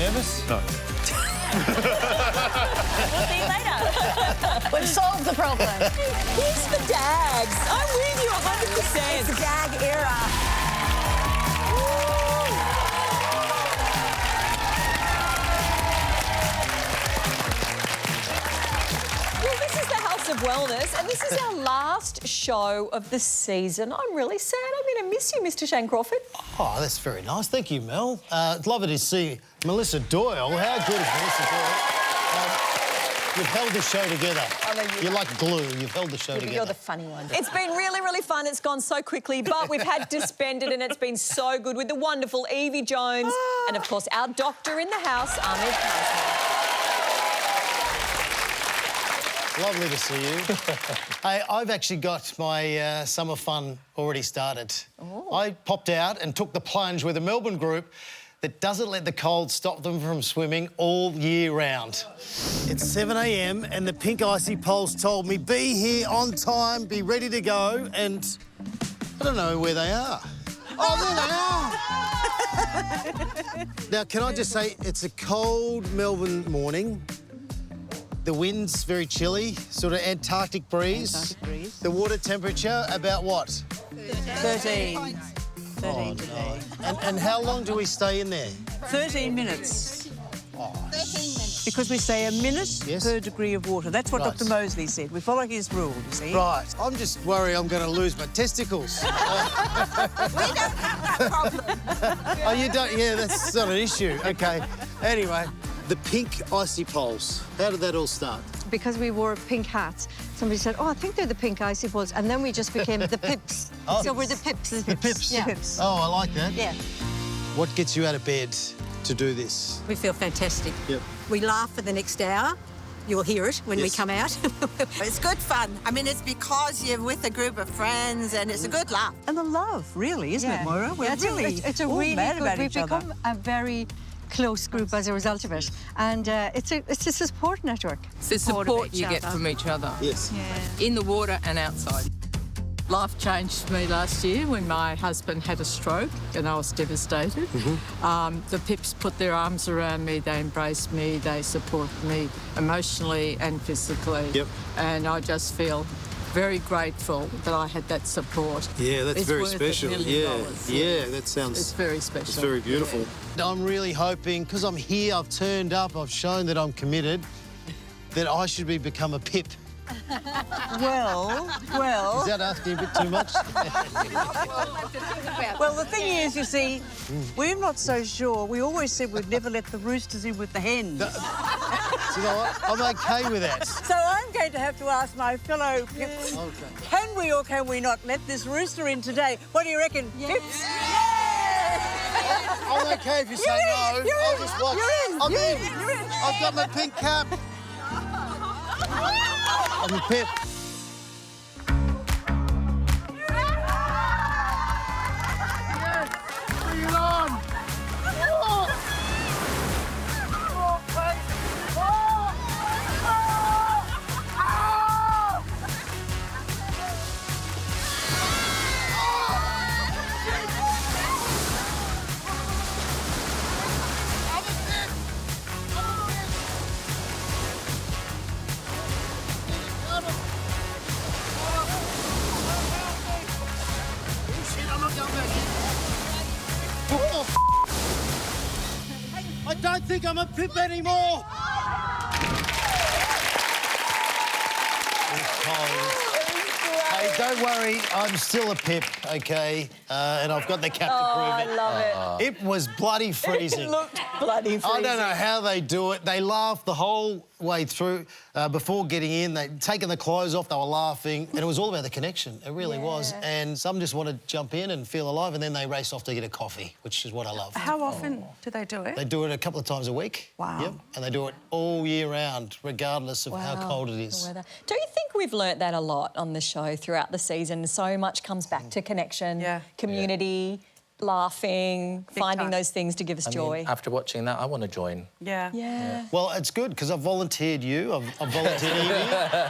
nervous? No. We'll see you later. We've solved the problem. Here's the dags. I'm with you 100%. It's the dag era. Well, this is the House of Wellness, and this is our last show of the season. I'm really sad. I'm going to miss you, Mr. Shane Crawford. Oh, that's very nice. Thank you, Mel. It's lovely to see Melissa Doyle. How good is Melissa Doyle? You've held the show together. I know You're like glue. You've held the show together. You're the funny one. It's been really, really fun. It's gone so quickly, but we've had to spend it, and it's been so good with the wonderful Evie Jones and, of course, our doctor in the house, Ahmed Kazmi. Lovely to see you. Hey, I've actually got my summer fun already started. Oh. I popped out and took the plunge with a Melbourne group that doesn't let the cold stop them from swimming all year round. It's 7 a.m. and the pink icy poles told me, be here on time, be ready to go, and I don't know where they are. Oh, there they are! Now, can I just say, it's a cold Melbourne morning. The wind's very chilly, sort of Antarctic breeze. The water temperature, about what? 13. 13 today. No. And how long do we stay in there? 13 minutes. Oh, 13 minutes. Because we say a minute per degree of water. That's what Right. Dr. Mosley said. We follow his rule, you see. Right. I'm just worried I'm going to lose my testicles. We don't have that problem. Oh, you don't? Yeah, that's not an issue. OK. Anyway, the pink icy poles. How did that all start? Because we wore pink hats, somebody said, oh, I think they're the pink icy poles, and then we just became the pips. Oh. So we're the pips. The pips? Yeah. Pips. Oh, I like that. Yeah. What gets you out of bed to do this? We feel fantastic. Yep. We laugh for the next hour. You'll hear it when we Yes. come out. It's good fun. I mean, it's because you're with a group of friends and it's a good laugh. And the love, really, isn't it, Moira? We're Yeah, really it's a all really mad good. about We've each other. become a very close group as a result of it, and it's a support network. It's the support you get from each other. Yes. In the water and outside. Life changed me last year when my husband had a stroke and I was devastated. The Pips put their arms around me, they embraced me, they supported me emotionally and physically. Yep. And I just feel very grateful that I had that support. Yeah, that's It's very worth $1 special. million. Yeah, that sounds... It's very special. It's very beautiful. I'm really hoping, because I'm here, I've turned up, I've shown that I'm committed, that I should become a Pip. Well... Is that asking a bit too much? Well, the thing is, you see, we're not so sure. We always said we'd never let the roosters in with the hens. So you know what? I'm OK with that. So I'm going to have to ask my fellow Pips, can we or can we not let this rooster in today? What do you reckon, Pips? I'm OK if you say no. I'll just watch. I'm in. I've got my pink cap. I'm a Pip. Bring it on. I don't think I'm a Pip anymore. Hey, don't worry, I'm still a Pip, OK? And I've got the cap to prove it. I love It was bloody freezing. It looked bloody freezing. I don't know how they do it. They laughed the whole way through. Before getting in, they'd taken the clothes off, they were laughing. And it was all about the connection. It really was. And some just want to jump in and feel alive, and then they race off to get a coffee, which is what I love. How often do they do it? They do it a couple of times a week. Wow. Yep. And they do it all year round, regardless of how cold it The is. weather. Don't you think we've learnt that a lot on the show throughout the season? So much comes back to connection, community, laughing, finding time. those things to give us joy. After watching that, I want to join. Yeah. Well, it's good, because I've volunteered you, I've volunteered Evie,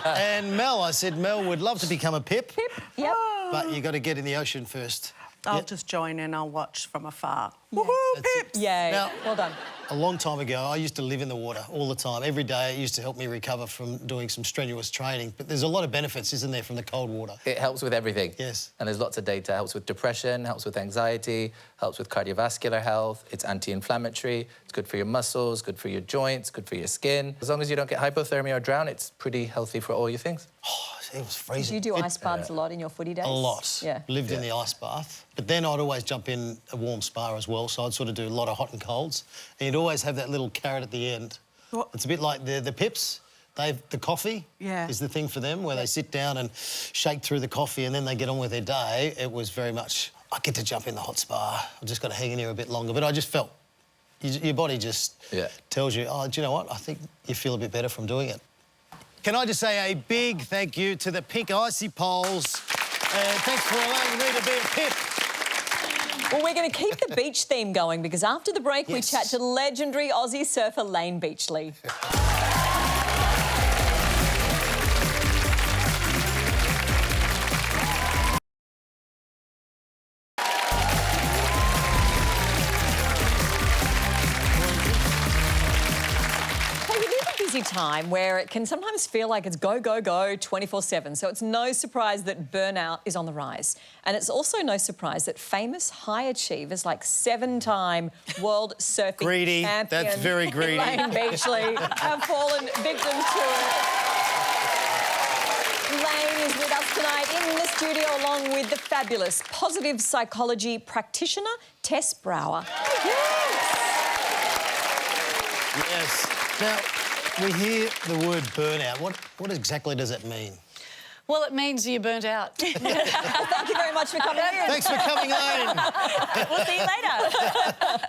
and Mel. I said Mel would love to become a Pip. Yep. But you got to get in the ocean first. I'll just join in, I'll watch from afar. Yeah. Woohoo, Pips! Yay. Now- well done. A long time ago, I used to live in the water all the time. Every day, it used to help me recover from doing some strenuous training. But there's a lot of benefits, isn't there, from the cold water? It helps with everything. Yes. And there's lots of data. It helps with depression, helps with anxiety, helps with cardiovascular health. It's anti-inflammatory. It's good for your muscles, good for your joints, good for your skin. As long as you don't get hypothermia or drown, it's pretty healthy for all your things. Oh, it was freezing. Did you do ice baths a lot in your footy days? A lot. Yeah. Lived in the ice bath. But then I'd always jump in a warm spa as well, so I'd sort of do a lot of hot and colds. And you'd always have that little carrot at the end. What? It's a bit like the pips. The coffee is the thing for them, where they sit down and shake through the coffee and then they get on with their day. It was very much, I get to jump in the hot spa. I've just got to hang in here a bit longer. But I just felt, your body just tells you, oh, do you know what? I think you feel a bit better from doing it. Can I just say a big thank you to the Pink Icy Poles. Thanks for allowing me to be a pip. Well, we're going to keep the beach theme going because after the break, we chat to legendary Aussie surfer Layne Beachley. Time where it can sometimes feel like it's go, go, go 24/7. So it's no surprise that burnout is on the rise. And it's also no surprise that famous high achievers like 7-time world surfing champion that's very greedy. Layne Beachley have fallen victim to it. Layne is with us tonight in the studio along with the fabulous positive psychology practitioner Tess Brower. Yes. Now, we hear the word burnout. What exactly does it mean? Well, it means you're burnt out. Thank you very much for coming in. Thanks for coming, Layne. We'll see you later.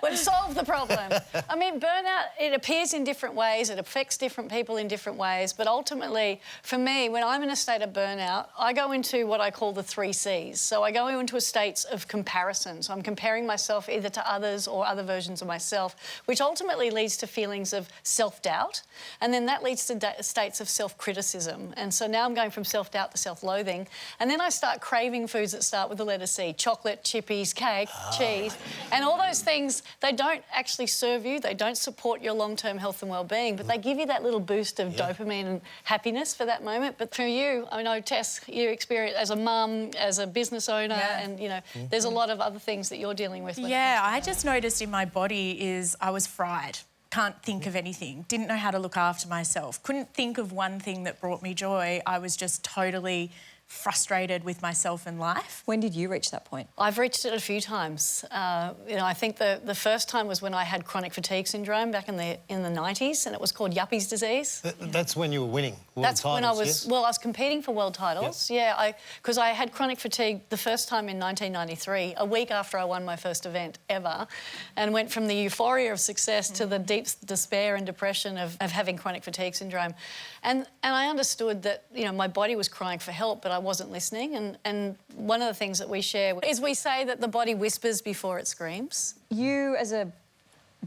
We've solved the problem. I mean, burnout, it appears in different ways. It affects different people in different ways. But ultimately, for me, when I'm in a state of burnout, I go into what I call the 3 Cs. So I go into a state of comparison. So I'm comparing myself either to others or other versions of myself, which ultimately leads to feelings of self-doubt. And then that leads to states of self-criticism. And so now I'm going from self-doubt to self-loathing. And then I start craving foods that start with the letter C: chocolate, chippies, cake, cheese. And all those things, they don't actually serve you. They don't support your long-term health and well-being, but they give you that little boost of dopamine and happiness for that moment. But for you, I know, Tess, you experience as a mum, as a business owner, and, you know, there's a lot of other things that you're dealing with. Yeah, I just noticed in my body is I was fried. Can't think of anything, didn't know how to look after myself, couldn't think of one thing that brought me joy. I was just totally frustrated with myself and life. When did you reach that point? I've reached it a few times. You know, I think the first time was when I had chronic fatigue syndrome back in the 90s, and it was called Yuppie's disease. That's when you were winning world titles, when I was, yes? well, I was competing for world titles, because I had chronic fatigue the first time in 1993, a week after I won my first event ever, and went from the euphoria of success to the deep despair and depression of having chronic fatigue syndrome. And I understood that, you know, my body was crying for help, but I wasn't listening. And one of the things that we share is we say that the body whispers before it screams. You, as a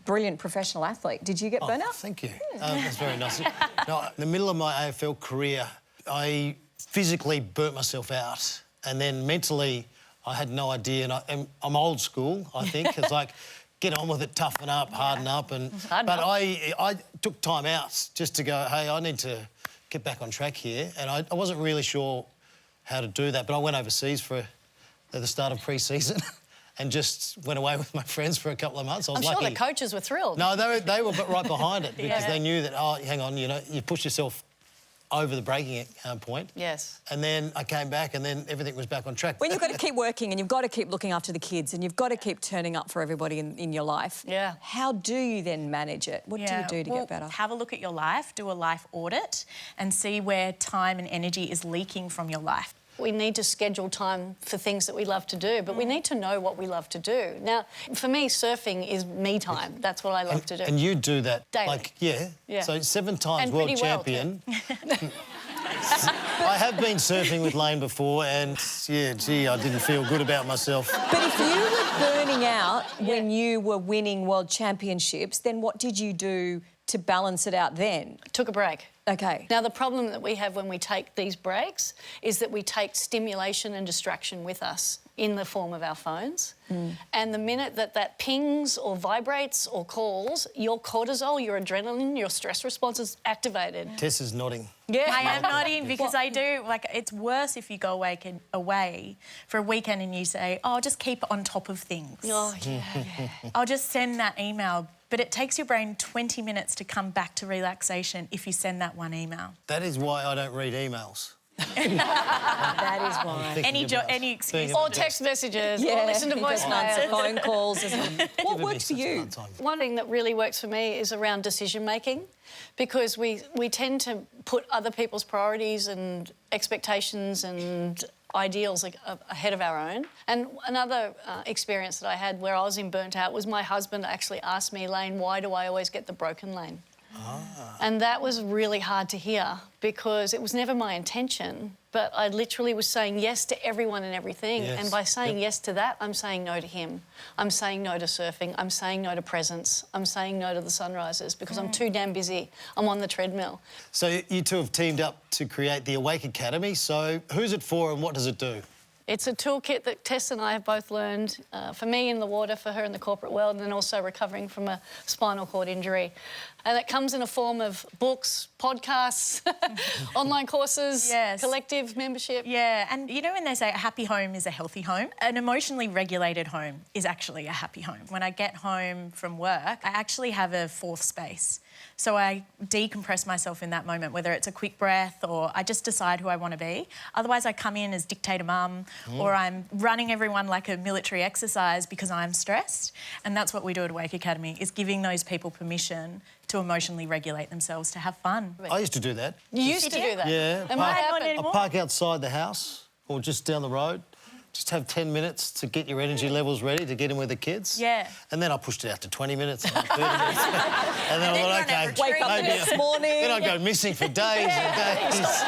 brilliant professional athlete, did you get burnout? Thank you. That's very nice. No, in the middle of my AFL career, I physically burnt myself out, and then mentally I had no idea. And I'm old school, I think. It's like, get on with it, toughen up, harden up. But I took time out just to go, hey, I need to get back on track here. And I wasn't really sure how to do that, but I went overseas at the start of pre-season and just went away with my friends for a couple of months. I was I'm lucky. sure the coaches were thrilled. No, they were right behind it because they knew that, oh, hang on, you know, you push yourself over the breaking point. Yes. And then I came back and then everything was back on track. When you've got to keep working and you've got to keep looking after the kids and you've got to keep turning up for everybody in your life, how do you then manage it? What do you do to get better? Have a look at your life, do a life audit and see where time and energy is leaking from your life. We need to schedule time for things that we love to do, but we need to know what we love to do. Now, for me, surfing is me time. That's what I love to do. And you do that? Daily. Like, so 7 times and world champion. I have been surfing with Layne before and, gee, I didn't feel good about myself. But if you were burning out when you were winning world championships, then what did you do to balance it out then? Took a break. OK. Now, the problem that we have when we take these breaks is that we take stimulation and distraction with us. in the form of our phones. And the minute that pings or vibrates or calls, your cortisol, your adrenaline, your stress response is activated. Tess is nodding. Yeah. I am nodding because I do, like, it's worse if you go away for a weekend and you say, oh, just keep on top of things. Oh, yeah. I'll just send that email. But it takes your brain 20 minutes to come back to relaxation if you send that one email. That is why I don't read emails. That is why. Any excuse. Or text messages, or listen to he doesn't answer voicemails. phone calls. What works for you? One thing that really works for me is around decision making, because we tend to put other people's priorities and expectations and ideals ahead of our own. And another experience that I had where I was in burnt out was my husband actually asked me, Layne, why do I always get the broken lane? And that was really hard to hear because it was never my intention, but I literally was saying yes to everyone and everything. Yes. And by saying yes to that, I'm saying no to him. I'm saying no to surfing. I'm saying no to presents. I'm saying no to the sunrises because I'm too damn busy. I'm on the treadmill. So you two have teamed up to create the Awake Academy. So who's it for and what does it do? It's a toolkit that Tess and I have both learned, for me in the water, for her in the corporate world, and then also recovering from a spinal cord injury. And it comes in a form of books, podcasts, online courses, collective membership. Yeah, and you know when they say a happy home is a healthy home? An emotionally regulated home is actually a happy home. When I get home from work, I actually have a fourth space. So I decompress myself in that moment, whether it's a quick breath or I just decide who I want to be. Otherwise, I come in as dictator mum or I'm running everyone like a military exercise because I'm stressed. And that's what we do at Awake Academy, is giving those people permission to emotionally regulate themselves, to have fun. I used to do that. You used to do that? Yeah. And what happened? I park outside the house or just down the road. Just have 10 minutes to get your energy levels ready to get in with the kids. Yeah. And then I pushed it out to 20 minutes and 30 minutes. And then I thought, okay, wake up the next morning. Then I go missing for days and days.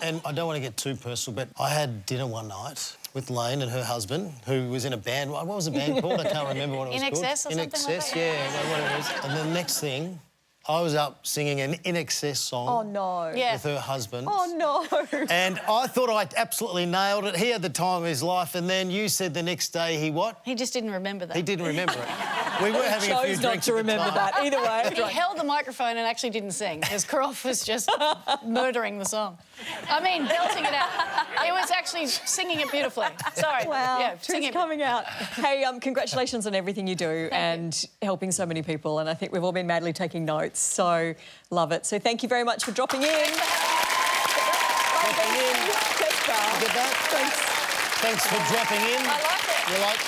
And I don't want to get too personal, but I had dinner one night with Layne and her husband, who was in a band. What was the band called? I can't remember what it was In called. Excess or something Excess, like that? yeah, what it was. And then the next thing, I was up singing an In Excess song Oh, no. with her husband. Oh, no. And I thought I absolutely nailed it. He had the time of his life, and then you said the next day he what? He just didn't remember that. He didn't remember it. We were having a few Chose drinks not to at the remember time. that. Either way. He held the microphone and actually didn't sing because Crawf was just murdering the song. I mean, belting it out. It was actually singing it beautifully. Sorry. Wow, Yeah, truth's singing. coming out. Hey, congratulations on everything you do and helping so many people. And I think we've all been madly taking notes, so love it. So thank you very much for dropping in. Get that? Thanks for dropping in. I like it. You like?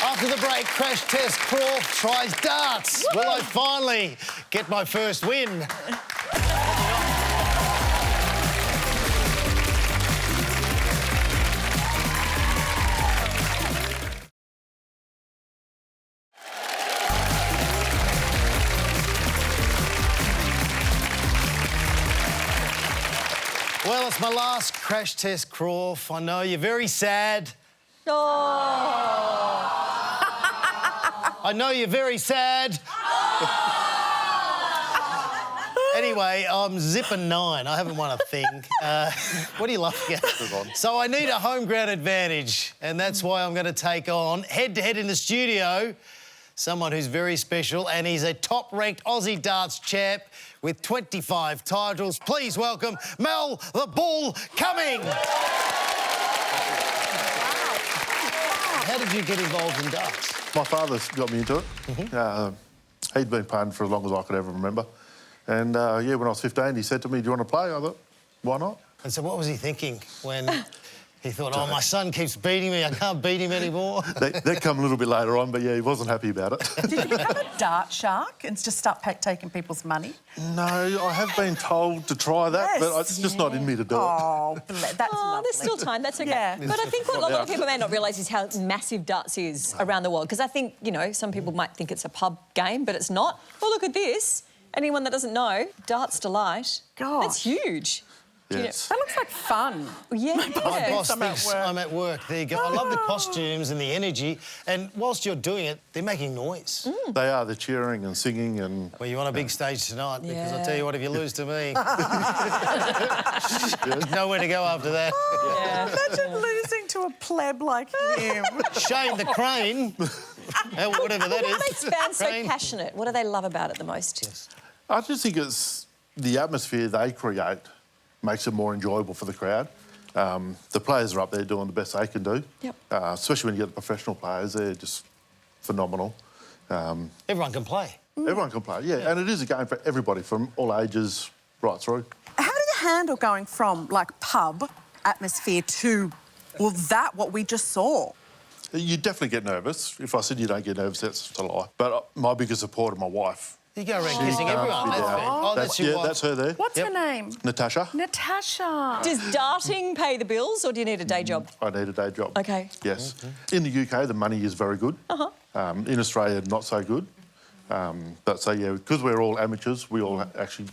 After the break, Crash Test Crawf tries darts. Will I finally get my first win? Well, it's my last Crash Test Crawf. I know you're very sad. Oh. I know you're very sad. Anyway, I'm zipping 9. I haven't won a thing. What are you laughing at? So I need a home ground advantage, and that's why I'm going to take on, head-to-head in the studio, someone who's very special, and he's a top-ranked Aussie darts champ with 25 titles. Please welcome Mel the Bull Cumming. How did you get involved in darts? My father's got me into it. He'd been playing for as long as I could ever remember. And, yeah, when I was 15, he said to me, do you want to play? I thought, why not? And so what was he thinking when he thought, oh, my son keeps beating me, I can't beat him anymore? That come a little bit later on, but, yeah, he wasn't happy about it. Did you become a dart shark and just start taking people's money? No, I have been told to try that, but it's just not in me to do it. Oh, that's lovely. There's still time, that's OK. Yeah. But I think what a lot of people may not realise is how massive darts is around the world, because I think, you know, some people might think it's a pub game, but it's not. Well, look at this. Anyone that doesn't know, Darts Delight. Gosh. That's huge. Yes. That looks like fun. Yeah. My boss I'm at thinks work. I'm at work. There you go. I love the costumes and the energy. And whilst you're doing it, they're making noise. They are, they're cheering and singing and... Well, you're on a big stage tonight because I tell you what, if you lose to me, nowhere to go after that. Imagine losing to a pleb like him? Shane the Crane, whatever that What is. makes fans so Crane. passionate? What do they love about it the most? I just think it's the atmosphere they create makes it more enjoyable for the crowd. The players are up there doing the best they can do. Yep. Especially when you get the professional players, they're just phenomenal. Everyone can play. Everyone can play, yeah. And it is a game for everybody from all ages right through. How do you handle going from, like, pub atmosphere to, well, what we just saw? You definitely get nervous. If I said you don't get nervous, that's a lie. But my biggest supporter, my wife. You go around kissing everyone. That's your wife. That's her there. What's her name? Natasha. Natasha. Does darting pay the bills or do you need a day job? I need a day job. Okay. Yes. In the UK, the money is very good. In Australia, not so good. But so, yeah, because we're all amateurs, we all actually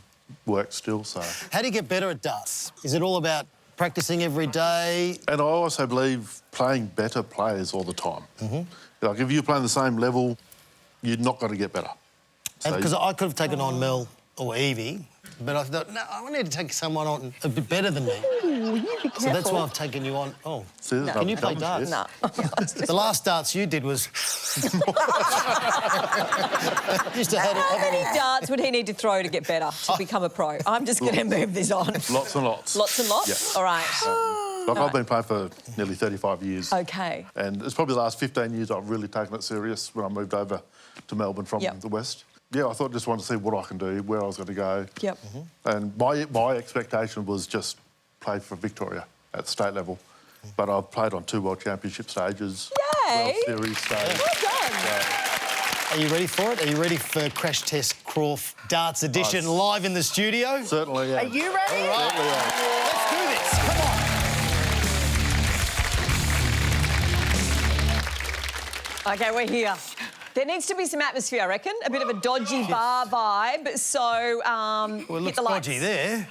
work still, so... How do you get better at darts? Is it all about practising every day? And I also believe playing better players all the time. Like, if you're playing the same level, you're not going to get better. Because I could have taken on Mel or Evie, but I thought, no, I need to take someone on a bit better than me. Ooh, you be careful. So that's why I've taken you on. Oh, See, can you play darts? No. The last darts you did was... Used to have How many darts would he need to throw to get better, to become a pro? I'm just going to move this on. Lots and lots. Lots and lots? Yeah. All right. Like, I've been playing for nearly 35 years. OK. And it's probably the last 15 years I've really taken it serious when I moved over to Melbourne from the West. Yeah, I thought just wanted to see what I can do, where I was going to go. Yep. And my expectation was just play for Victoria at state level. But I've played on 2 World Championship stages. Yay! World Series stage. Well done. Are you ready for it? Are you ready for Crash Test Crawf Darts Edition live in the studio? Certainly, yeah. Are you ready? All right. Certainly, yeah. Let's do this. Come on. OK, we're here. There needs to be some atmosphere, I reckon. A bit of a dodgy bar vibe. So, Well, it hit looks the lights. dodgy there.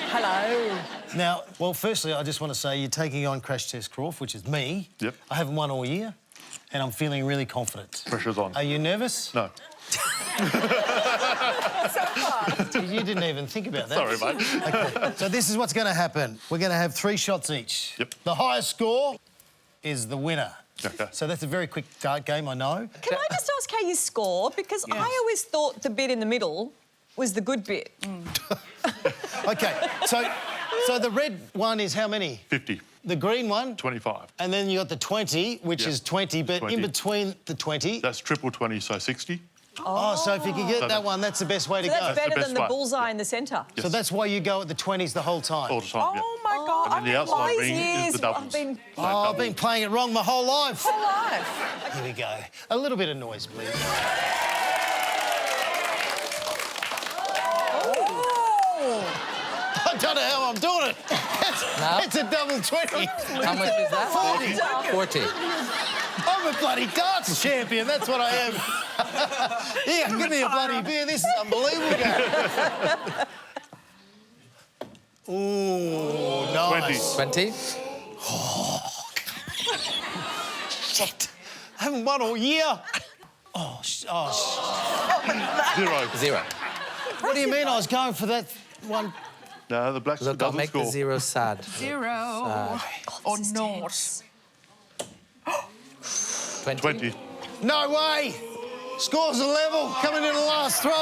Hello. Now, well, firstly, I just want to say you're taking on Crash Test Crawf, which is me. Yep. I haven't won all year, and I'm feeling really confident. Pressure's on. Are you nervous? No. You didn't even think about that. Sorry, mate. OK, so this is what's going to happen. We're going to have 3 shots each. Yep. The highest score is the winner. Okay. So that's a very quick dart game, I know. Can I just ask how you score? Because I always thought the bit in the middle was the good bit. OK, so the red one is how many? 50. The green one? 25. And then you got the 20, which is 20, but 20. in between the 20... That's triple 20, so 60. Oh, so if you can get that one, that's the best way to So that's go. better best than the way. bullseye in the centre. So that's why you go at the 20s the whole time? All the time, Oh, my God. And then the outside ring is the doubles. I've been playing it wrong my whole life. Whole life. Here we go. A little bit of noise, please. I don't know how I'm doing it. It's a double 20. How much is that? 40. I'm a bloody darts champion, that's what I am. Here, give me a bloody beer, this is unbelievable. Ooh, nice. 20. Shit. I haven't won all year. Zero. What do you mean I was going for that one? No, the blacks Look, I'll doesn't make score. the 0 sad. 0 or not. 20. No way! Scores are level, coming in the last throw.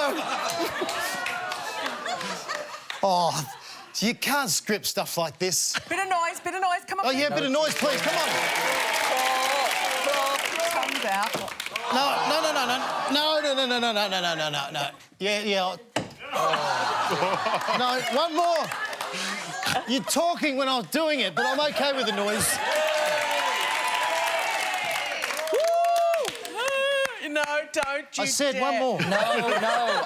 Oh, you can't script stuff like this. Bit of noise, come on. Oh, yeah, bit of noise, please, come on. Tongues out. No. Yeah. No, one more. You're talking when I was doing it, but I'm OK with the noise. No, don't you I said dare. one more. No,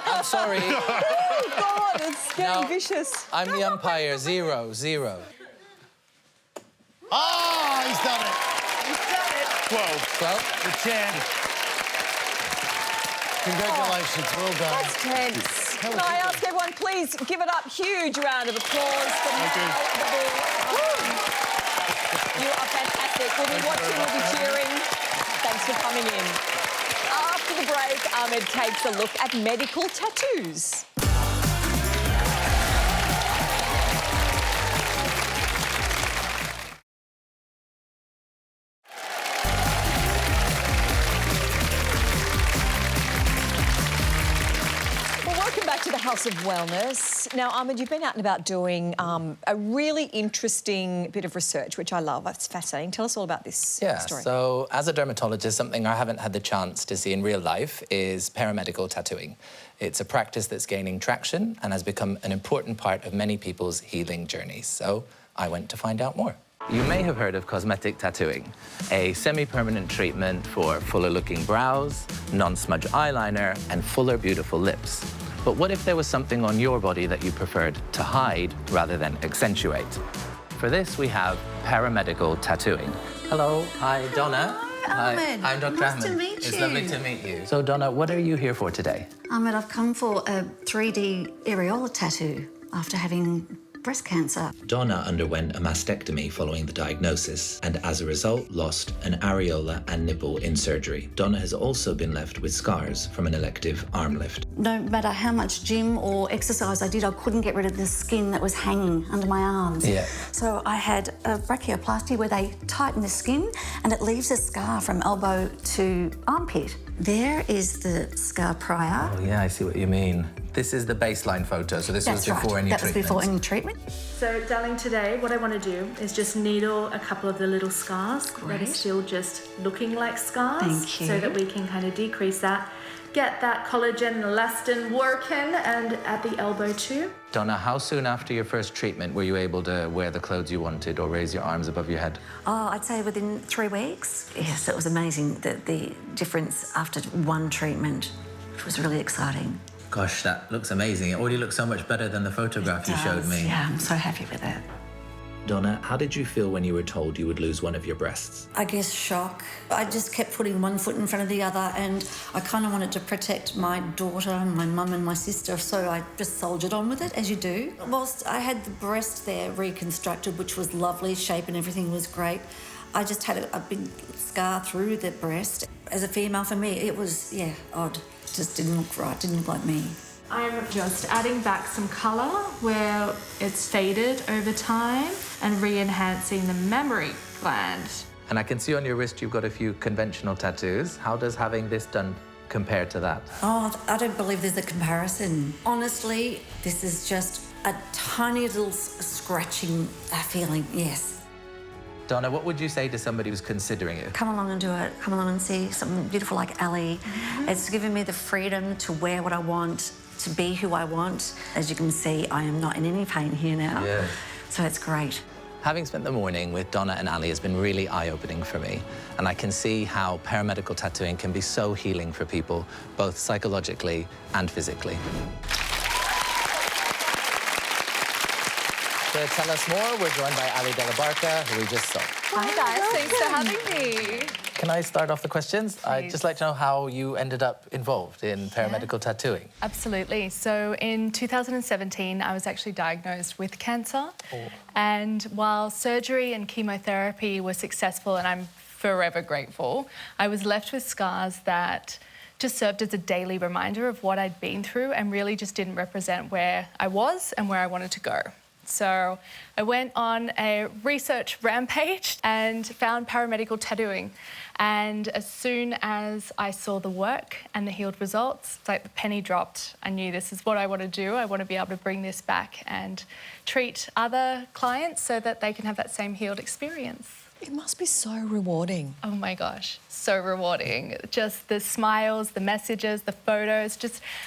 I'm sorry. Oh, God, it's getting vicious. I'm the umpire. 0. Ah, he's done it. 12. The champ. Congratulations, well done. That's tense. Can I ask everyone, please give it up, huge round of applause for Mel the Bull. You are fantastic. We'll be watching, we'll be cheering. Thanks for coming in. After the break, Ahmed takes a look at medical tattoos. House of Wellness. Now, Ahmed, you've been out and about doing a really interesting bit of research, which I love. It's fascinating. Tell us all about this story. So as a dermatologist, something I haven't had the chance to see in real life is paramedical tattooing. It's a practice that's gaining traction and has become an important part of many people's healing journeys. So I went to find out more. You may have heard of cosmetic tattooing, a semi-permanent treatment for fuller-looking brows, non-smudge eyeliner, and fuller, beautiful lips. But what if there was something on your body that you preferred to hide rather than accentuate? For this, we have paramedical tattooing. Hello. Hi, Donna. Hi, Ahmed. I'm Dr. Nice Ahmed. to meet It's you. lovely to meet you. So, Donna, what are you here for today? Ahmed, I've come for a 3D areola tattoo after having breast cancer. Donna underwent a mastectomy following the diagnosis and as a result lost an areola and nipple in surgery. Donna has also been left with scars from an elective arm lift. No matter how much gym or exercise I did, I couldn't get rid of the skin that was hanging under my arms. Yeah. So I had a brachioplasty where they tighten the skin and it leaves a scar from elbow to armpit. There is the scar prior. Oh, yeah, I see what you mean. This is the baseline photo, so this was before any treatment. That was before any treatment. So, darling, today what I want to do is just needle a couple of the little scars that are still just looking like scars. Thank you. So that we can kind of decrease that, get that collagen and elastin working, and at the elbow too. Donna, how soon after your first treatment were you able to wear the clothes you wanted or raise your arms above your head? Oh, I'd say within 3 weeks. Yes, it was amazing, the difference after one treatment. It was really exciting. Gosh, that looks amazing. It already looks so much better than the photograph you showed me. Yeah, I'm so happy with it. Donna, how did you feel when you were told you would lose one of your breasts? I guess shock. I just kept putting one foot in front of the other and I kind of wanted to protect my daughter and my mum and my sister, so I just soldiered on with it, as you do. Whilst I had the breast there reconstructed, which was lovely, shape and everything was great, I just had a big scar through the breast. As a female, for me, it was, odd. Just didn't look right, didn't look like me. I'm just adding back some colour where it's faded over time and re-enhancing the mammary gland. And I can see on your wrist you've got a few conventional tattoos. How does having this done compare to that? Oh, I don't believe there's a comparison. Honestly, this is just a tiny little scratching feeling, yes. Donna, what would you say to somebody who's considering it? Come along and do it. Come along and see something beautiful like Ali. It's given me the freedom to wear what I want, to be who I want. As you can see, I am not in any pain here now. Yeah. So it's great. Having spent the morning with Donna and Ali has been really eye-opening for me. And I can see how paramedical tattooing can be so healing for people, both psychologically and physically. To tell us more, we're joined by Ali Della Barca, who we just saw. Hi guys, thanks for having me. Can I start off the questions? I'd just like to know how you ended up involved in paramedical tattooing. Absolutely. So in 2017, I was actually diagnosed with cancer. And while surgery and chemotherapy were successful, and I'm forever grateful, I was left with scars that just served as a daily reminder of what I'd been through and really just didn't represent where I was and where I wanted to go. So I went on a research rampage and found paramedical tattooing. And as soon as I saw the work and the healed results, it's like the penny dropped. I knew this is what I want to do. I want to be able to bring this back and treat other clients so that they can have that same healed experience. It must be so rewarding. Oh my gosh, so rewarding. Just the smiles, the messages, the photos,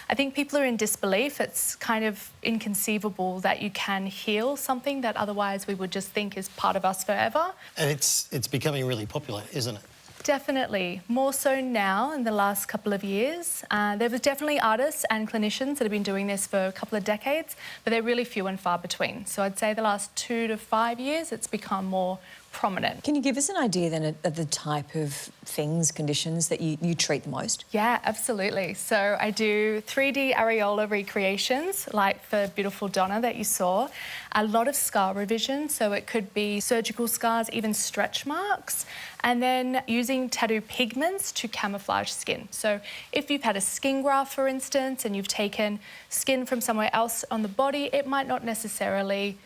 I think people are in disbelief. It's kind of inconceivable that you can heal something that otherwise we would just think is part of us forever. And it's becoming really popular, isn't it? Definitely, more so now in the last couple of years. There was definitely artists and clinicians that have been doing this for a couple of decades, but they're really few and far between. So I'd say the last 2 to 5 years, it's become more prominent. Can you give us an idea then of the type of things, conditions that you treat the most? Yeah, absolutely. So I do 3D areola recreations, like for beautiful Donna that you saw. A lot of scar revision, so it could be surgical scars, even stretch marks, and then using tattoo pigments to camouflage skin. So if you've had a skin graft, for instance, and you've taken skin from somewhere else on the body, it might not necessarily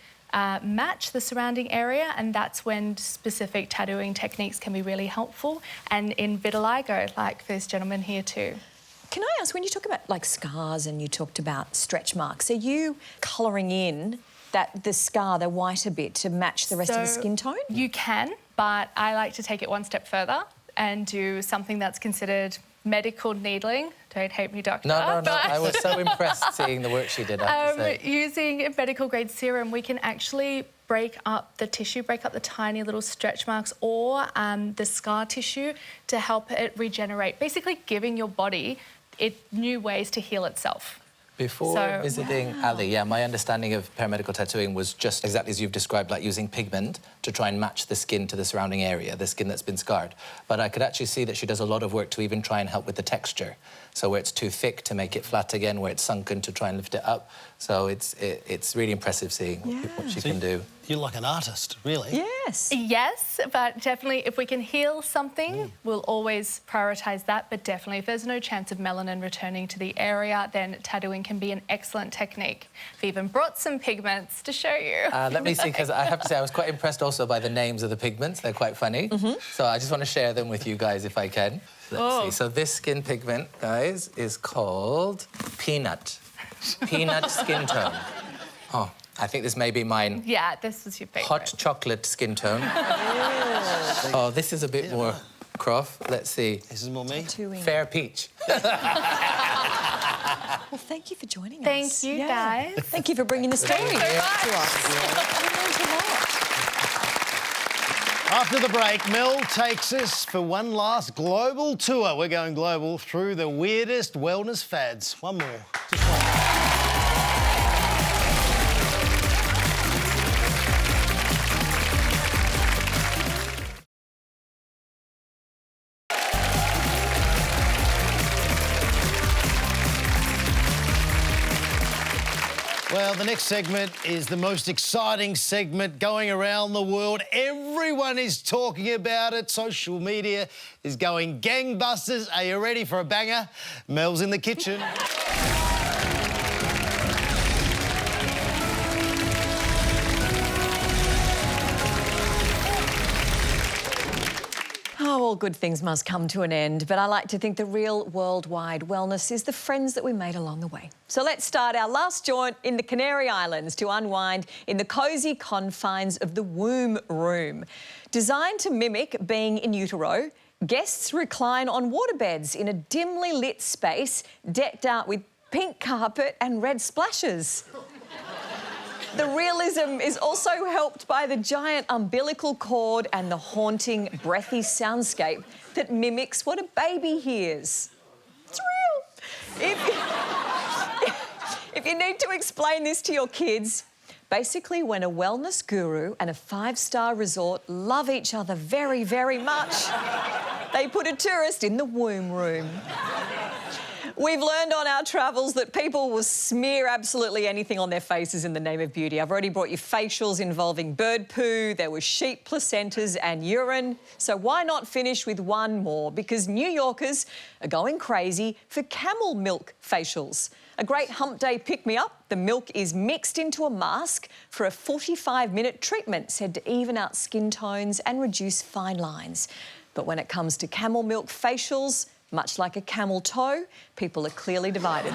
match the surrounding area, and that's when specific tattooing techniques can be really helpful. And in vitiligo, like this gentleman here too. Can I ask, when you talk about like scars and you talked about stretch marks, are you colouring in the scar, the whiter bit, to match the rest of the skin tone? You can, but I like to take it one step further and do something that's considered medical needling. Don't hate me, doctor. No. But I was so impressed seeing the work she did, I have to say. Using a medical grade serum, we can actually break up the tissue, break up the tiny little stretch marks or the scar tissue to help it regenerate, basically giving your body new ways to heal itself. Before visiting Ali, my understanding of paramedical tattooing was just exactly as you've described, like using pigment to try and match the skin to the surrounding area, the skin that's been scarred. But I could actually see that she does a lot of work to even try and help with the texture. So where it's too thick to make it flat again, where it's sunken to try and lift it up. So it's really impressive seeing what she can do. You're like an artist, really. Yes. Yes, but definitely if we can heal something, we'll always prioritise that. But definitely if there's no chance of melanin returning to the area, then tattooing can be an excellent technique. I've even brought some pigments to show you. Let me see, because I have to say I was quite impressed also by the names of the pigments. They're quite funny. So I just want to share them with you guys if I can. Let's see. So this skin pigment, guys, is called Peanut. Peanut skin tone. Oh, I think this may be mine. Yeah, this is your favourite. Hot chocolate skin tone. Oh, this is a bit more Crawf. Let's see. This is more me. Tattooing. Fair peach. Well, thank you for joining us. Thank you, guys. Thank you for bringing the story to us. We learned a lot. After the break, Mel takes us for one last global tour. We're going global through the weirdest wellness fads. One more. Just one. Well, the next segment is the most exciting segment going around the world. Everyone is talking about it. Social media is going gangbusters. Are you ready for a banger? Mel's in the kitchen. Oh, all good things must come to an end, but I like to think the real worldwide wellness is the friends that we made along the way. So let's start our last jaunt in the Canary Islands to unwind in the cosy confines of the womb room. Designed to mimic being in utero, guests recline on waterbeds in a dimly lit space decked out with pink carpet and red splashes. The realism is also helped by the giant umbilical cord and the haunting, breathy soundscape that mimics what a baby hears. It's real. If you need to explain this to your kids, basically when a wellness guru and a five-star resort love each other very, very much, they put a tourist in the womb room. We've learned on our travels that people will smear absolutely anything on their faces in the name of beauty. I've already brought you facials involving bird poo, there was sheep placentas and urine. So why not finish with one more? Because New Yorkers are going crazy for camel milk facials. A great hump day pick-me-up. The milk is mixed into a mask for a 45-minute treatment said to even out skin tones and reduce fine lines. But when it comes to camel milk facials, much like a camel toe, people are clearly divided.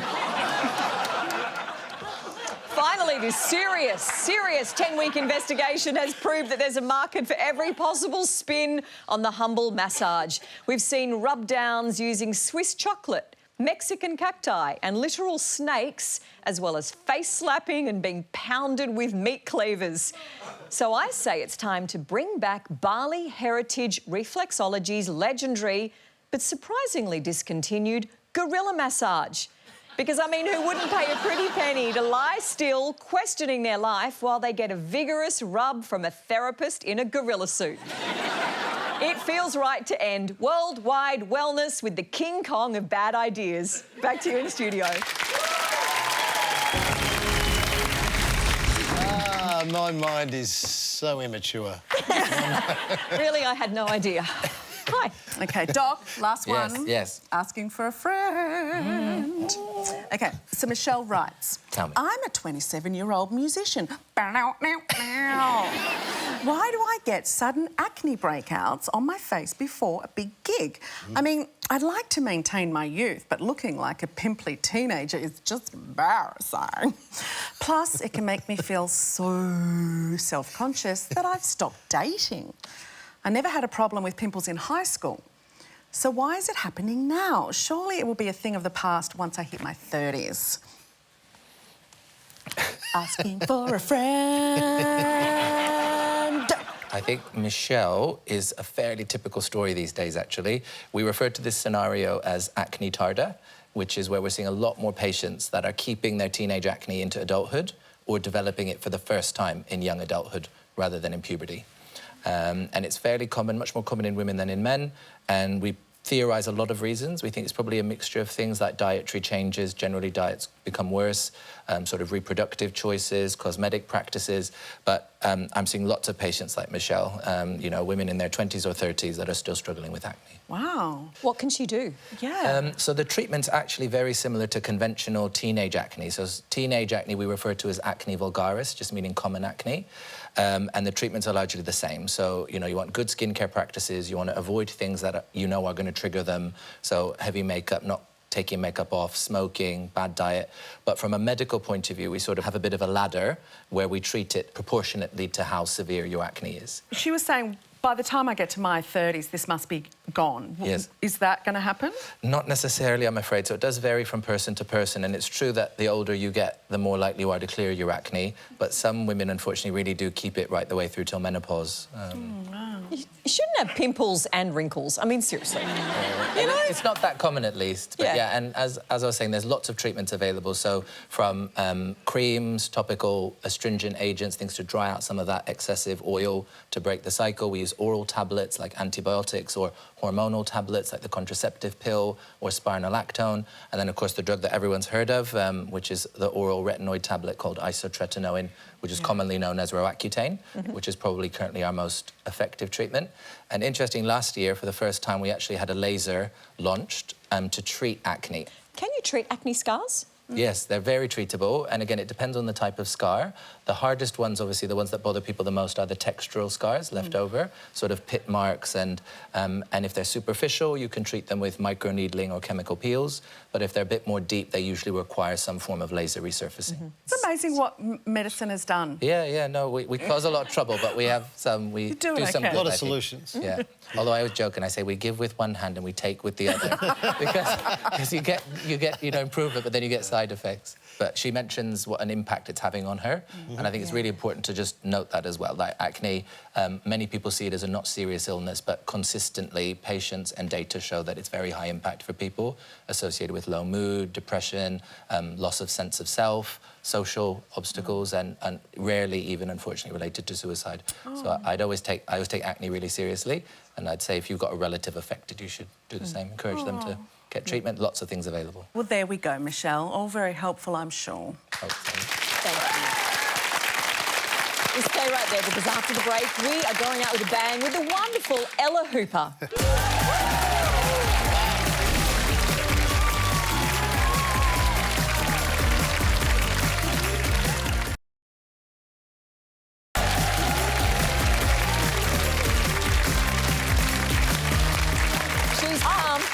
Finally, this serious 10-week investigation has proved that there's a market for every possible spin on the humble massage. We've seen rub-downs using Swiss chocolate, Mexican cacti and literal snakes, as well as face slapping and being pounded with meat cleavers. So I say it's time to bring back Bali Heritage Reflexology's legendary but surprisingly discontinued gorilla massage. Because, I mean, who wouldn't pay a pretty penny to lie still, questioning their life while they get a vigorous rub from a therapist in a gorilla suit? It feels right to end worldwide wellness with the King Kong of bad ideas. Back to you in studio. My mind is so immature. Really, I had no idea. Hi. OK, Doc, last one. Yes. Asking for a friend. friend. Okay, so Michelle writes, Tell me. I'm a 27-year-old musician. Why do I get sudden acne breakouts on my face before a big gig? I mean, I'd like to maintain my youth, but looking like a pimply teenager is just embarrassing. Plus, it can make me feel so self-conscious that I've stopped dating. I never had a problem with pimples in high school. So why is it happening now? Surely it will be a thing of the past once I hit my 30s. Asking for a friend. I think Michelle is a fairly typical story these days, actually. We refer to this scenario as acne tarda, which is where we're seeing a lot more patients that are keeping their teenage acne into adulthood or developing it for the first time in young adulthood rather than in puberty. And it's fairly common, much more common in women than in men, and we theorise a lot of reasons. We think it's probably a mixture of things like dietary changes, generally diets become worse, sort of reproductive choices, cosmetic practices, but I'm seeing lots of patients like Michelle, you know, women in their 20s or 30s that are still struggling with acne. Wow. What can she do? Yeah. So the treatment's actually very similar to conventional teenage acne. So teenage acne we refer to as acne vulgaris, just meaning common acne. And the treatments are largely the same. So, you know, you want good skincare practices, you want to avoid things that you know are going to trigger them. So heavy makeup, not taking makeup off, smoking, bad diet. But from a medical point of view, we sort of have a bit of a ladder where we treat it proportionately to how severe your acne is. She was saying, by the time I get to my 30s, this must be gone. Yes. Is that going to happen? Not necessarily, I'm afraid. So it does vary from person to person, and it's true that the older you get, the more likely you are to clear your acne. But some women, unfortunately, really do keep it right the way through till menopause. You shouldn't have pimples and wrinkles. I mean, seriously. You know? It's not that common, at least. But yeah, and as I was saying, there's lots of treatments available. So from creams, topical astringent agents, things to dry out some of that excessive oil to break the cycle. We use oral tablets like antibiotics or hormonal tablets like the contraceptive pill or spironolactone. And then, of course, the drug that everyone's heard of, which is the oral retinoid tablet called isotretinoin, which is commonly known as Roaccutane, which is probably currently our most effective treatment. And interesting, last year, for the first time, we actually had a laser launched to treat acne. Can you treat acne scars? Yes, they're very treatable. And again, it depends on the type of scar. The hardest ones, obviously, the ones that bother people the most are the textural scars left over, sort of pit marks. And if they're superficial, you can treat them with microneedling or chemical peels. But if they're a bit more deep, they usually require some form of laser resurfacing. It's amazing what medicine has done. Yeah, no, we cause a lot of trouble, but we have some, we do some good, a lot of I think. solutions. Yeah. Although I always joke and I say we give with one hand and we take with the other. because you get, you know, improvement, but then you get side effects. But she mentions what an impact it's having on her. And I think it's really important to just note that as well. Like acne, many people see it as a not serious illness, but consistently patients and data show that it's very high impact for people associated with low mood, depression, loss of sense of self, social obstacles, and rarely even, unfortunately, related to suicide. So I always take acne really seriously. And I'd say if you've got a relative affected, you should do the same. Encourage them to get treatment. Lots of things available. Well, there we go, Michelle. All very helpful, I'm sure. Thank you. We'll stay right there because after the break, we are going out with a bang with the wonderful Ella Hooper.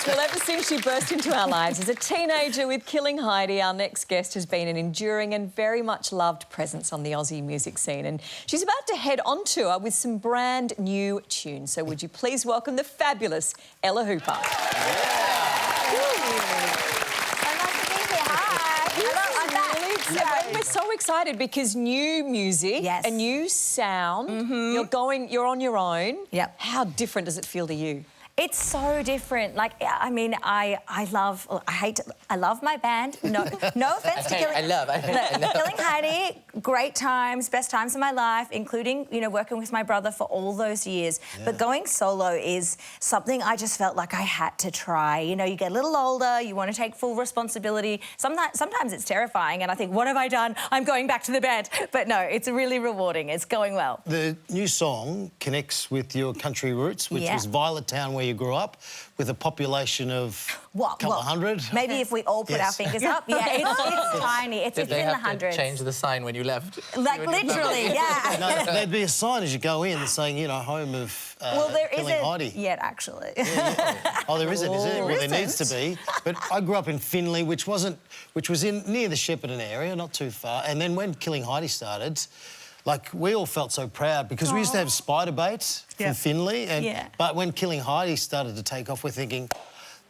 Well, ever since she burst into our lives as a teenager with Killing Heidi, our next guest has been an enduring and very much loved presence on the Aussie music scene. And she's about to head on tour with some brand new tunes. So would you please welcome the fabulous Ella Hooper. We're so excited because new music, a new sound. You're on your own. Yep. How different does it feel to you? It's so different. Like, I mean, I love my band. No offense to Killing Heidi. Great times, best times of my life, including, you know, working with my brother for all those years. Yeah. But going solo is something I just felt like I had to try. You know, you get a little older, you want to take full responsibility. Sometimes it's terrifying, and I think, what have I done? I'm going back to the band. But no, it's really rewarding. It's going well. The new song connects with your country roots, which was Violet Town, where where you grew up, with a population of a couple of hundred. Maybe if we all put our fingers up. Yeah, it's tiny. It's Did they in the have to hundreds. change the sign when you left? Like literally, yeah. No, there'd be a sign as you go in saying, you know, home of well, there Killing Heidi. isn't yet, actually. Oh, there isn't, is it? Oh, Well, there needs to be. But I grew up in Finley, which was near the Shepparton area, not too far. And then when Killing Heidi started, like, we all felt so proud because we used to have spider bait from Finley. But when Killing Heidi started to take off, we're thinking,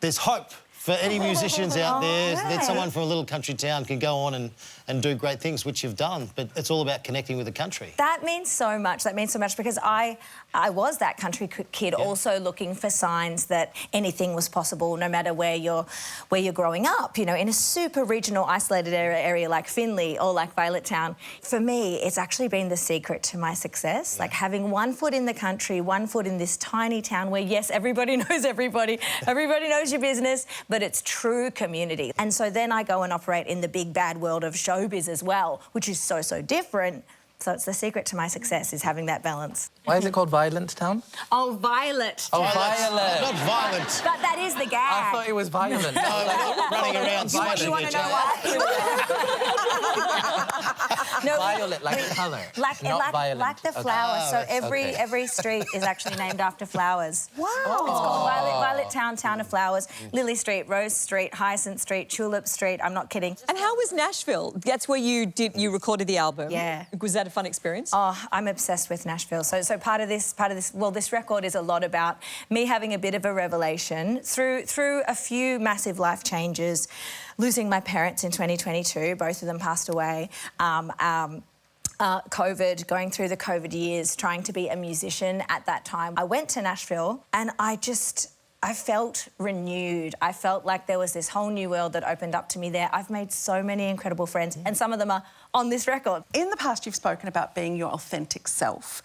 there's hope for any musicians out there, that someone from a little country town can go on and do great things, which you've done. But it's all about connecting with the country. That means so much. That means so much because I was that country kid also looking for signs that anything was possible, no matter where you're growing up. You know, in a super regional, isolated area like Finley or like Violet Town. For me, it's actually been the secret to my success. Like having one foot in the country, one foot in this tiny town where, yes, everybody knows everybody, everybody knows your business, but it's true community. And so then I go and operate in the big bad world of showbiz as well, which is so, so different. So it's the secret to my success is having that balance. Why is it called Violent Town? Oh, Violet. Oh, Violet. Not violent. But that is the gag. I thought it was violent. No, we're not running around smashing each other. No, Violet, like colour, not violent. Like the flowers. So every street is actually named after flowers. Wow. It's called Violet Town, Town of Flowers. Lily Street, Rose Street, Hyacinth Street, Tulip Street. I'm not kidding. And how was Nashville? That's where you recorded the album. Yeah. Was that a fun experience? Oh, I'm obsessed with Nashville. So part of this, well, this record is a lot about me having a bit of a revelation through a few massive life changes, losing my parents in 2022, both of them passed away. COVID, going through the COVID years, trying to be a musician at that time. I went to Nashville and I felt renewed. I felt like there was this whole new world that opened up to me there. I've made so many incredible friends and some of them are on this record. In the past, you've spoken about being your authentic self.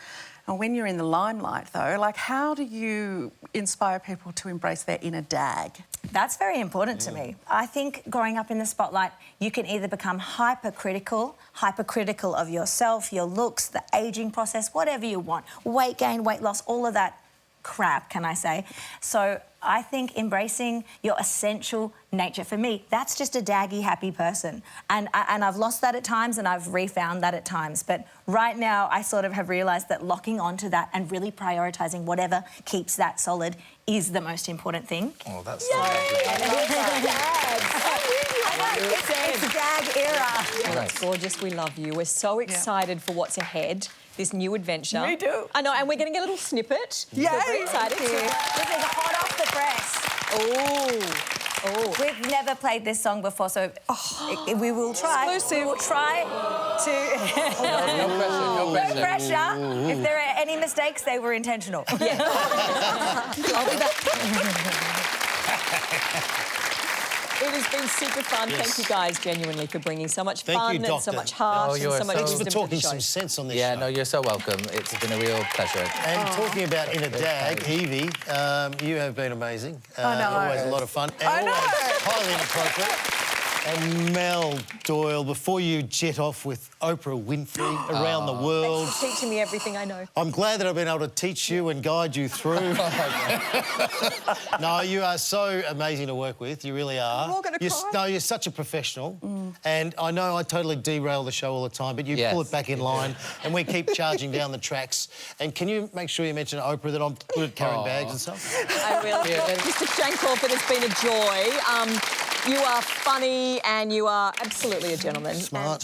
And when you're in the limelight, though, like, how do you inspire people to embrace their inner dag? That's very important to me. I think growing up in the spotlight, you can either become hypercritical of yourself, your looks, the ageing process, whatever you want, weight gain, weight loss, all of that crap, can I say. So I think embracing your essential nature, for me, that's just a daggy, happy person. And I've lost that at times and I've refound that at times. But right now, I sort of have realised that locking onto that and really prioritising whatever keeps that solid is the most important thing. Oh, that's so lovely. It's dag era. Oh, it's gorgeous. We love you. We're so excited for what's ahead, this new adventure. We do. I know, and we're getting a little snippet. Yay. We're very excited. This is hot off the press. Oh. We've never played this song before, so we will try. Exclusive. We will try to... No pressure, No pressure. If there are any mistakes, they were intentional. Yeah. I'll be back. It has been super fun. Yes. Thank you guys genuinely for bringing so much Thank fun you, and so Doctor. much heart and so much Thanks wisdom for to the talking show. some sense on this Yeah, show. no, you're so welcome. It's been a real pleasure. And talking about inner dag, Evie, you have been amazing. I know. Always a lot of fun. And always highly inappropriate. And Mel Doyle, before you jet off with Oprah Winfrey around the world... Thanks for teaching me everything I know. I'm glad that I've been able to teach you and guide you through. No, you are so amazing to work with. You really are. I'm all gonna cry. No, you're such a professional. And I know I totally derail the show all the time, but you pull it back in line and we keep charging down the tracks. And can you make sure you mention to Oprah that I'm good at carrying bags and stuff? I will. Mr. Shankroff, it has been a joy. You are funny and you are absolutely a gentleman. Smart.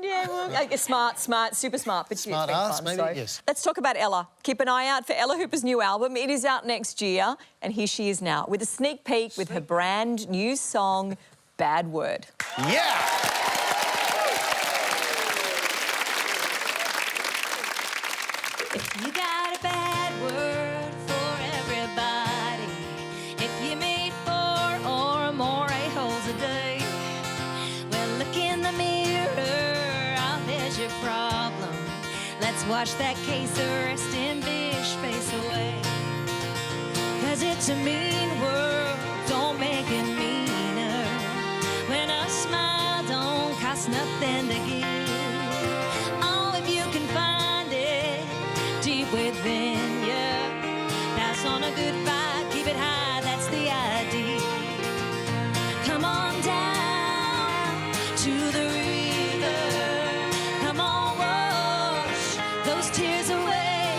Yeah, well, smart, super smart. But Smart it's been ass, fun, maybe? so. Yes. Let's talk about Ella. Keep an eye out for Ella Hooper's new album. It is out next year, and here she is now with a sneak peek with her brand new song, Bad Word. Yeah! If you got a bad word for everybody, if you made 4 or more a-holes a day, well, look in the mirror, there's your problem. Let's watch that case of resting Bish face away. 'Cause it's a mean world, don't make it meaner. When a smile don't cost nothing to give. Oh, if you can find it deep within you, pass on a good vibe, keep come on down to the river. Come on, wash those tears away.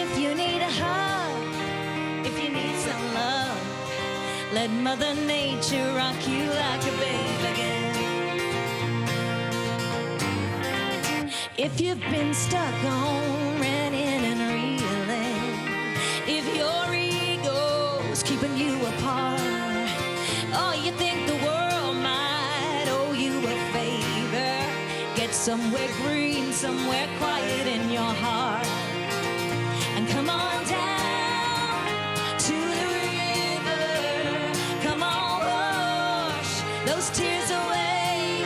If you need a hug, if you need some love, let Mother Nature rock you like a babe again. If you've been stuck on renting and reeling, if your ego's keeping you apart, or you think the world might owe you a favor, get somewhere green, somewhere quiet in your heart, and come on down to the river. Come on, wash those tears away.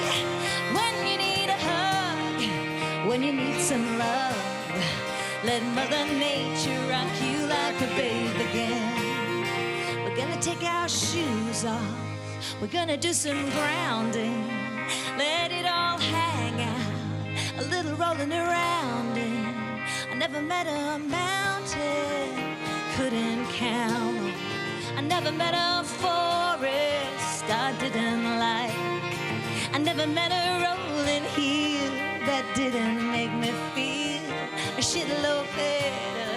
When you need a hug, when you need some love, let Mother Nature rock you like a babe again. We're gonna take our shoes off, we're gonna do some grounding, let it all hang out, a little rolling around it. I never met a mountain, couldn't count on. I never met a forest I didn't like. I never met a rolling hill that didn't make me feel a shitload better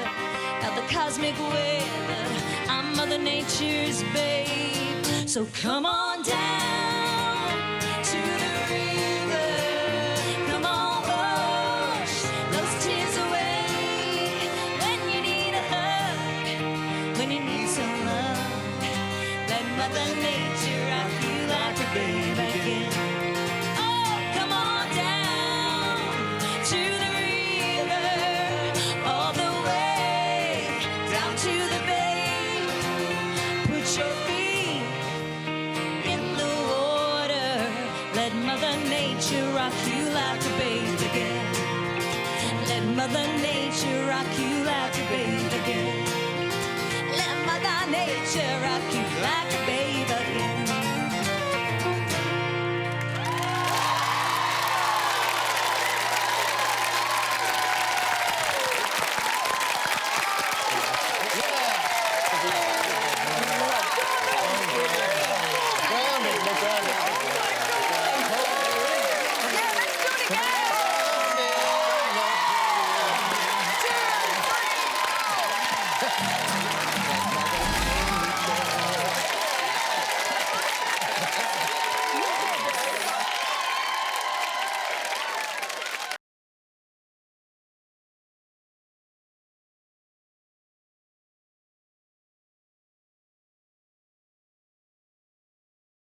about the cosmic weather. I'm Mother Nature's babe, so come on down to the river. Come on, wash those tears away. When you need a hug, when you need some love, let Mother Nature rock you like a babe again. Oh, come on down to the river, all the way down to the bay. Put your feet in the water, let Mother Nature rock you like a babe again. Let Mother Nature rock you like a babe again. Let Mother Nature rock you like a babe again.